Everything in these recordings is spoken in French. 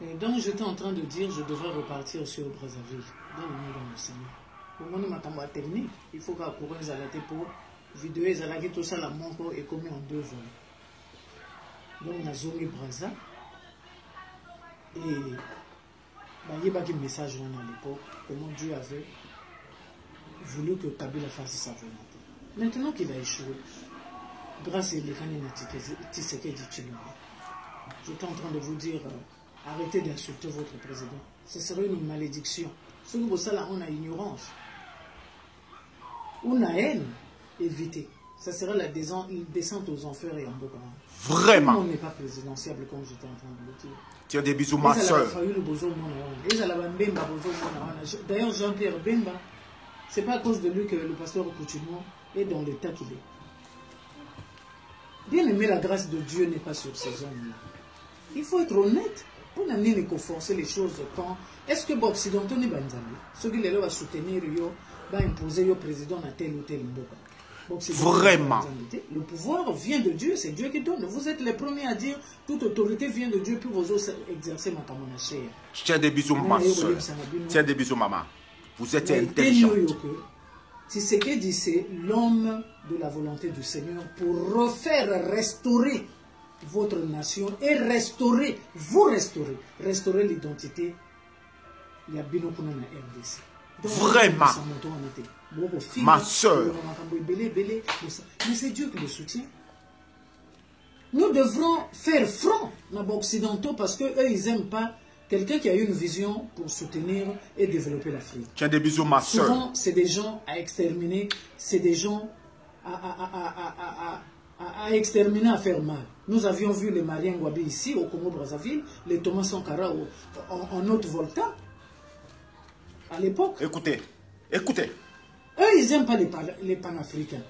Et donc j'étais en train de dire, je devrais repartir sur Brazzaville, dans le monde de Seigneur. Pour moi, je technique. Il faut qu'à courir les arrêter pour vidéo, les arrêter tout ça, la montre est commis en 2 volets. Donc on a zoné Brazza. Et il y a un message à l'époque, comment Dieu avait voulu que Kabila fasse sa volonté. Maintenant qu'il a échoué, grâce à l'Économie Tshisekedi Tshilombo, j'étais en train de vous dire, arrêtez d'insulter votre président. Ce serait une malédiction. Ce que pour ça, là, on a ignorance. On a haine, évitez. Ça serait la descente aux enfers et en Boka. Vraiment. On n'est pas présidentiable comme j'étais en train de le dire. Tiens des bisous, ma soeur. D'ailleurs, Jean-Pierre Bemba, c'est pas à cause de lui que le pasteur Coutinho est dans l'état qu'il est. Bien aimé, la grâce de Dieu n'est pas sur ces hommes-là. Il faut être honnête. Pour n'amener les forcer les choses quand est-ce que l'Occidentaux n'est pas nzambe? Ceux qui va soutenir, va imposer au président à tel ou tel mboka. Vraiment. Le pouvoir vient de Dieu, c'est Dieu qui donne. Vous êtes les premiers à dire toute autorité vient de Dieu, puis vous osez exercer ma tamonachère. Tiens des bisous, ma soeur. Tiens des bisous, maman. Vous êtes intelligente. Si ce qu'il dit, c'est l'homme de la volonté du Seigneur pour refaire, restaurer votre nation et restaurer l'identité. Il y a bien beaucoup de RDC. Vraiment. Ma soeur. Mais c'est Dieu qui le soutient. Nous devrons faire front aux Occidentaux parce qu'eux, ils n'aiment pas quelqu'un qui a une vision pour soutenir et développer l'Afrique. Tiens des bisous, ma soeur. Souvent, c'est des gens à exterminer, c'est des gens à exterminer, à faire mal. Nous avions vu les Mariens Ngwabi ici, au Congo-Brazzaville, les Thomas Sankara en Haute-Volta, à l'époque. Écoutez. Eux, ils n'aiment pas les panafricains.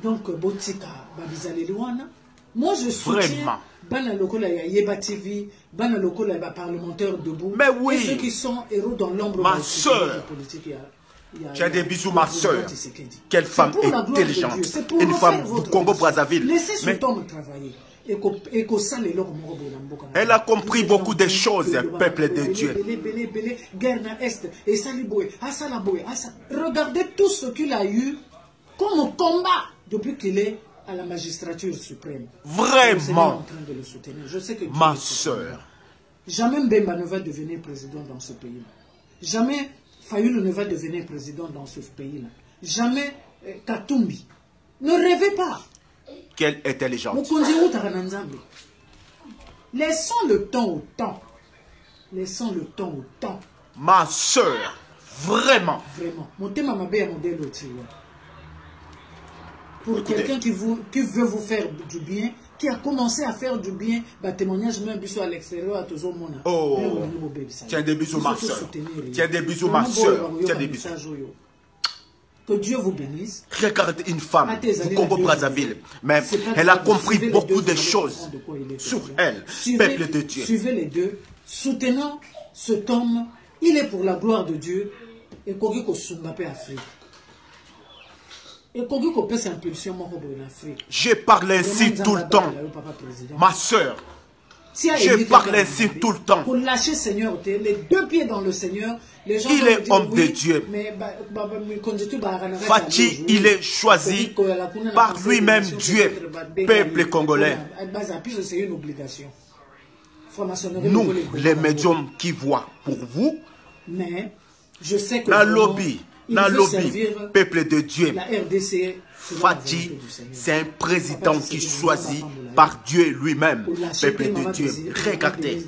Donc, Botika, Babizale Luana. Moi, je soutiens Bana Lokola Yeba TV, Bana Lokola parlementaire debout. Mais oui. Et ceux qui sont héros dans l'ombre ma soeur. politique. Tiens des bisous, ma soeur. Quelle femme intelligente. Une femme du Congo-Brazzaville. Laissez cet homme travailler. Elle a compris beaucoup de choses, peuple de Dieu. Regardez tout ce qu'il a eu comme combat depuis qu'il est à la magistrature suprême. Vraiment. Je sais que ma soeur. Jamais Mbemba ne va devenir président dans ce pays-là. Jamais Fayoulou ne va devenir président dans ce pays-là. Jamais Katumbi. Ne rêvez pas. Quelle intelligence. Laissons le temps au temps. Laissons le temps au temps. Ma soeur, vraiment. Pour quelqu'un qui veut vous faire du bien, qui a commencé à faire du bien, témoignage même à l'extérieur à tous monde. Oh, tiens des bisous ma soeur. Tiens des bisous ma soeur. Tiens des bisous. Que Dieu vous bénisse. Regardez une femme du Congo-Brazzaville. Mais elle a compris beaucoup de choses sur elle, peuple de Dieu. Suivez les deux. Soutenons cet homme. Il est pour la gloire de Dieu. Et qu'on Afrique. Et qu'on peut s'impulsion en Afrique. Je parle ainsi tout le temps. Ma soeur. Je parle ainsi tout le temps. Pour lâcher Seigneur, les 2 pieds dans le Seigneur. Les gens il est homme de Dieu. Fachi, il est choisi par lui-même Dieu, peuple congolais. Nous, les médiums qui voient pour vous, mais je sais que la lobby, peuple de Dieu. Fachi, c'est un président qui est choisi par Dieu lui-même, peuple de Dieu. Regardez,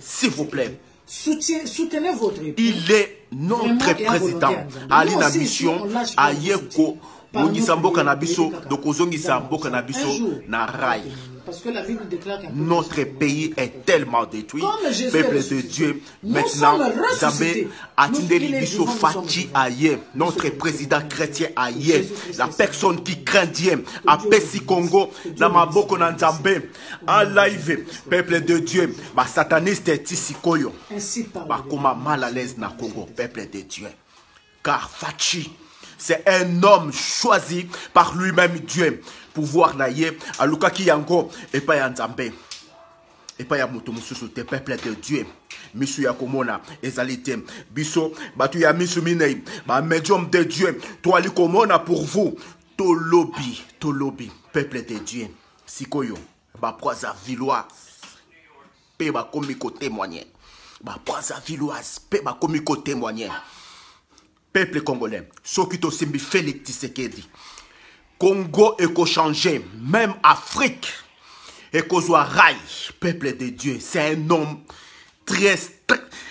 s'il vous plaît. Soutenez votre époux. Il est notre président. Ali na mission ayeko Bongisambo Kanabiso, Dokozongisambo Kanabiso na Rai. Parce que la Bible déclare qu'un notre pays est tellement détruit. Peuple de Dieu, maintenant, Zambé, Atindeli Biso Fachi Aye, notre président chrétien Aye, la personne qui craint Dieu, à Pessi Congo, Namaboko Nanzambé, en live, peuple de Dieu, ma sataniste Tissikoyo, ma comment mal à l'aise na Congo, peuple de Dieu. Car Fachi, c'est un homme choisi par lui-même Dieu. Pouvoir naïe, à Luka Kiyango et pas Yanzambe. et pas ya moto mususu te peuple de Dieu misu ya komona ezalité biso batu ya misu minei ba médium de Dieu to ali komona pour vous to lobby peuple de Dieu sikoyo ba proza villoise pe ba komi ko témoigner ba proza villoise pe ba komi ko témoigner peuple congolais soki to simbi Félix Tshisekedi Congo est changé même Afrique et qu'on soit rail, peuple de Dieu. C'est un homme très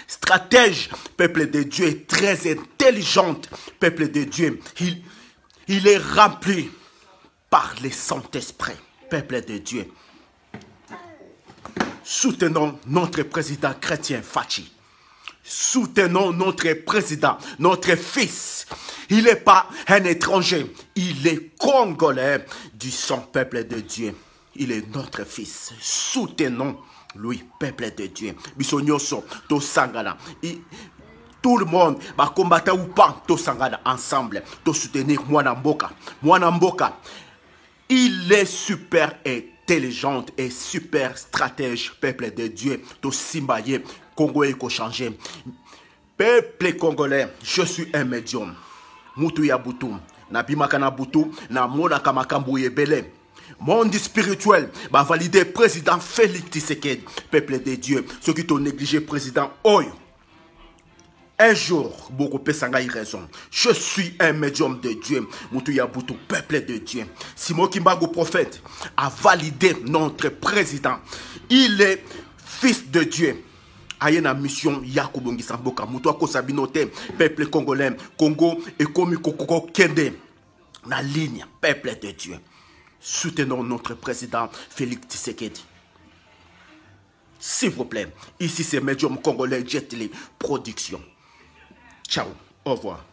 stratège, peuple de Dieu, très intelligent, peuple de Dieu. Il est rempli par le Saint-Esprit, peuple de Dieu. Soutenons notre président chrétien Fachi. Soutenons notre président, notre fils. Il n'est pas un étranger, il est congolais du sang peuple de Dieu. Il est notre fils. Soutenons lui, peuple de Dieu. Bisonyoso, to sangana. Tout le monde va combattre ou pas, to sangana ensemble, to soutenir Mwanamboka. Mwanamboka, il est super intelligent et super stratège, peuple de Dieu. To simbaye, Congo est changé. Peuple congolais, je suis un médium. Mutu ya butu, na bimakana butu, na mona kamakambu yebele. Monde spirituel, va valider président Félix Tshisekedi, peuple de Dieu. Ceux qui t'ont négligé président Oyo. Un jour, beaucoup de gens ont raison. Je suis un médium de Dieu. Mutu ya butu, peuple de Dieu. Simon Kimbago, prophète, a validé notre président. Il est fils de Dieu. Aye na mission Yakubongi Samboka muto ko sabinote peuple congolais Congo et komi kokoko kende na ligne peuple de Dieu. Soutenons notre président Félix Tshisekedi. S'il vous plaît, ici c'est Médium Congolais Jet Télé Production. Ciao, au revoir.